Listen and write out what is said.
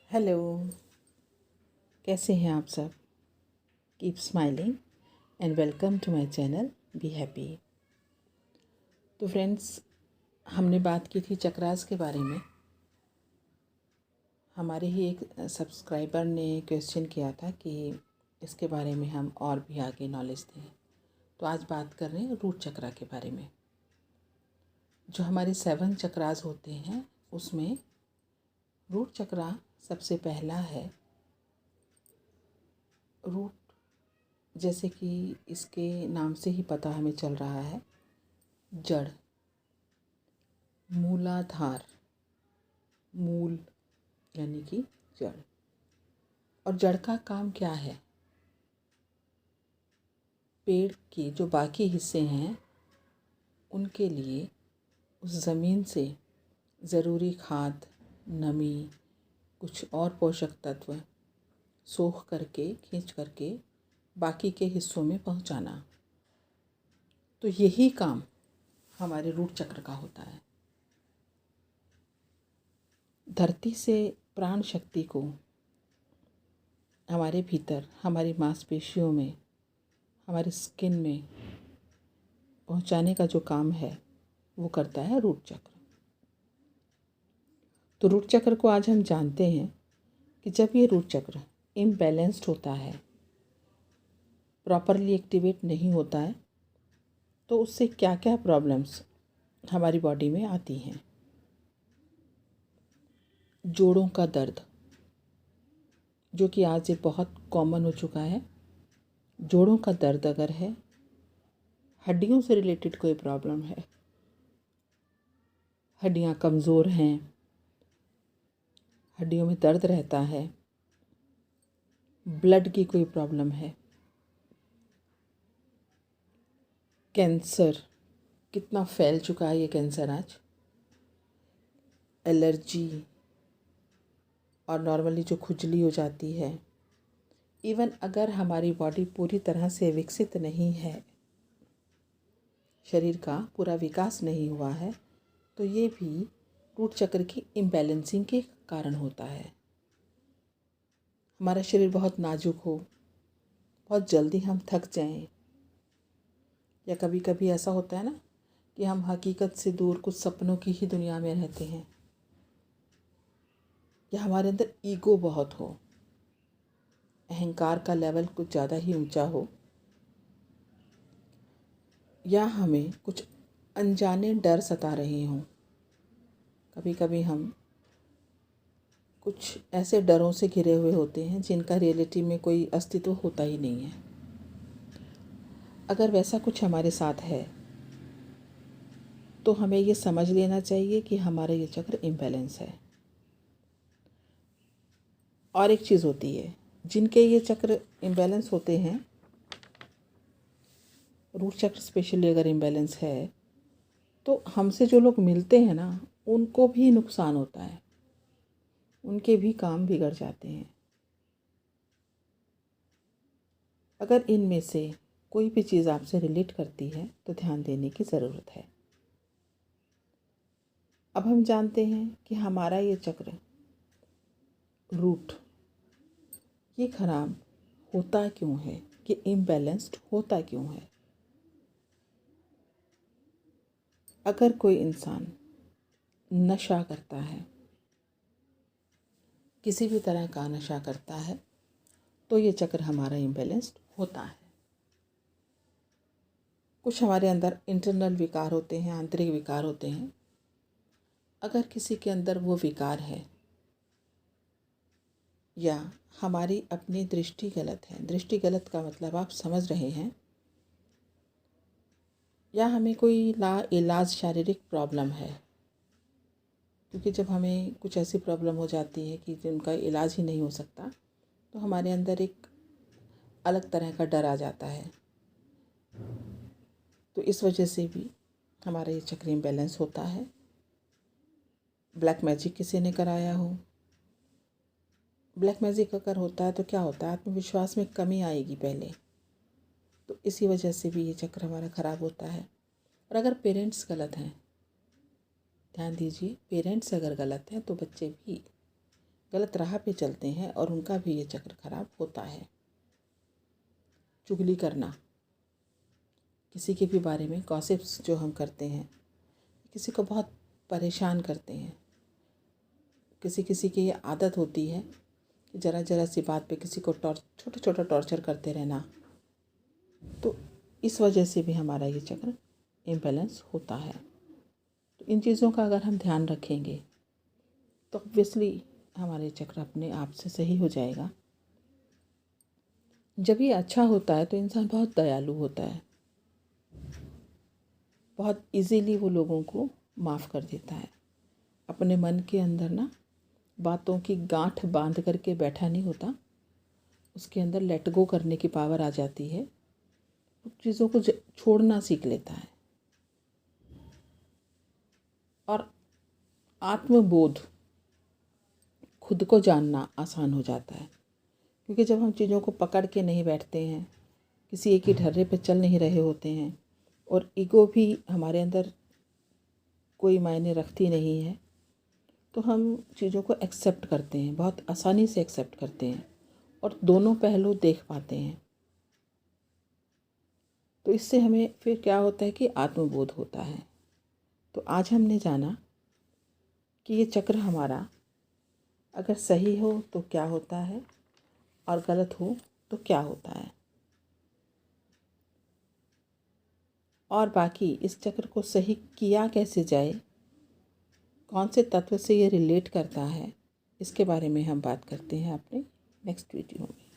Hello, कैसे हैं आप सब। Keep smiling and welcome to my channel be happy. तो फ्रेंड्स, हमने बात की थी चक्रास के बारे में। हमारे ही एक सब्सक्राइबर ने क्वेश्चन किया था कि इसके बारे में हम और भी आगे नॉलेज दें। तो आज बात कर रहे हैं रूट चक्रा के बारे में। जो हमारे 7 चक्रास होते हैं उसमें रूट चक्रा सबसे पहला है। रूट, जैसे कि इसके नाम से ही पता हमें चल रहा है, जड़, मूलाधार, मूल यानी कि जड़। और जड़ का काम क्या है? पेड़ के जो बाकी हिस्से हैं उनके लिए उस ज़मीन से ज़रूरी खाद, नमी, कुछ और पोषक तत्व सोख करके, खींच करके बाकी के हिस्सों में पहुंचाना। तो यही काम हमारे रूट चक्र का होता है। धरती से प्राण शक्ति को हमारे भीतर, हमारी मांसपेशियों में, हमारी स्किन में पहुंचाने का जो काम है वो करता है रूट चक्र। तो रूट चक्र को आज हम जानते हैं कि जब ये रूट चक्र इम्बैलेंस्ड होता है, प्रॉपरली एक्टिवेट नहीं होता है, तो उससे क्या क्या प्रॉब्लम्स हमारी बॉडी में आती हैं। जोड़ों का दर्द, जो कि आज ये बहुत कॉमन हो चुका है। जोड़ों का दर्द अगर है, हड्डियों से रिलेटेड कोई प्रॉब्लम है, हड्डियाँ कमज़ोर हैं, हड्डियों में दर्द रहता है, ब्लड की कोई प्रॉब्लम है, कैंसर, कितना फैल चुका है ये कैंसर आज, एलर्जी, और नॉर्मली जो खुजली हो जाती है, इवन अगर हमारी बॉडी पूरी तरह से विकसित नहीं है, शरीर का पूरा विकास नहीं हुआ है, तो ये भी रूट चक्र की इम्बैलेंसिंग के कारण होता है। हमारा शरीर बहुत नाजुक हो, बहुत जल्दी हम थक जाएं, या कभी कभी ऐसा होता है ना कि हम हकीकत से दूर कुछ सपनों की ही दुनिया में रहते हैं, या हमारे अंदर ईगो बहुत हो, अहंकार का लेवल कुछ ज़्यादा ही ऊंचा हो, या हमें कुछ अनजाने डर सता रहे हों। कभी कभी हम कुछ ऐसे डरों से घिरे हुए होते हैं जिनका रियलिटी में कोई अस्तित्व होता ही नहीं है। अगर वैसा कुछ हमारे साथ है तो हमें ये समझ लेना चाहिए कि हमारा ये चक्र इम्बैलेंस है। और एक चीज़ होती है, जिनके ये चक्र इम्बैलेंस होते हैं, रूट चक्र स्पेशली अगर इम्बैलेंस है, तो हमसे जो लोग मिलते हैं ना, उनको भी नुकसान होता है, उनके भी काम बिगड़ जाते हैं। अगर इनमें से कोई भी चीज़ आपसे रिलेट करती है तो ध्यान देने की ज़रूरत है। अब हम जानते हैं कि हमारा ये चक्र, रूट, ये खराब होता क्यों है, कि इम्बैलेंस्ड होता क्यों है। अगर कोई इंसान नशा करता है, किसी भी तरह का नशा करता है, तो ये चक्र हमारा इम्बैलेंस्ड होता है। कुछ हमारे अंदर इंटरनल विकार होते हैं, आंतरिक विकार होते हैं। अगर किसी के अंदर वो विकार है, या हमारी अपनी दृष्टि गलत है, दृष्टि गलत का मतलब आप समझ रहे हैं, या हमें कोई लाइलाज शारीरिक प्रॉब्लम है, क्योंकि जब हमें कुछ ऐसी प्रॉब्लम हो जाती है कि जिनका इलाज ही नहीं हो सकता, तो हमारे अंदर एक अलग तरह का डर आ जाता है। तो इस वजह से भी हमारा ये चक्र इम्बैलेंस होता है। ब्लैक मैजिक किसी ने कराया हो, ब्लैक मैजिक अगर होता है तो क्या होता है, आत्मविश्वास में कमी आएगी पहले, तो इसी वजह से भी ये चक्र हमारा ख़राब होता है। और अगर पेरेंट्स गलत हैं, ध्यान दीजिए, पेरेंट्स अगर गलत हैं तो बच्चे भी गलत राह पे चलते हैं और उनका भी ये चक्र खराब होता है। चुगली करना, किसी के भी बारे में गॉसिप्स जो हम करते हैं, किसी को बहुत परेशान करते हैं। किसी किसी की ये आदत होती है कि ज़रा ज़रा सी बात पे किसी को छोटा छोटा टॉर्चर करते रहना। तो इस वजह से भी हमारा ये चक्र इम्बैलेंस होता है। तो इन चीज़ों का अगर हम ध्यान रखेंगे तो ऑब्वियसली हमारे चक्र अपने आप से सही हो जाएगा। जब ये अच्छा होता है तो इंसान बहुत दयालु होता है, बहुत इजीली वो लोगों को माफ़ कर देता है। अपने मन के अंदर ना बातों की गांठ बांध करके बैठा नहीं होता, उसके अंदर लेट गो करने की पावर आ जाती है, चीज़ों को छोड़ना सीख लेता है। और आत्मबोध, खुद को जानना आसान हो जाता है, क्योंकि जब हम चीज़ों को पकड़ के नहीं बैठते हैं, किसी एक ही ढर्रे पे चल नहीं रहे होते हैं और ईगो भी हमारे अंदर कोई मायने रखती नहीं है, तो हम चीज़ों को एक्सेप्ट करते हैं, बहुत आसानी से एक्सेप्ट करते हैं और दोनों पहलू देख पाते हैं। तो इससे हमें फिर क्या होता है कि आत्मबोध होता है। तो आज हमने जाना कि ये चक्र हमारा अगर सही हो तो क्या होता है और गलत हो तो क्या होता है, और बाकी इस चक्र को सही किया कैसे जाए, कौन से तत्व से ये रिलेट करता है, इसके बारे में हम बात करते हैं अपने नेक्स्ट वीडियो में।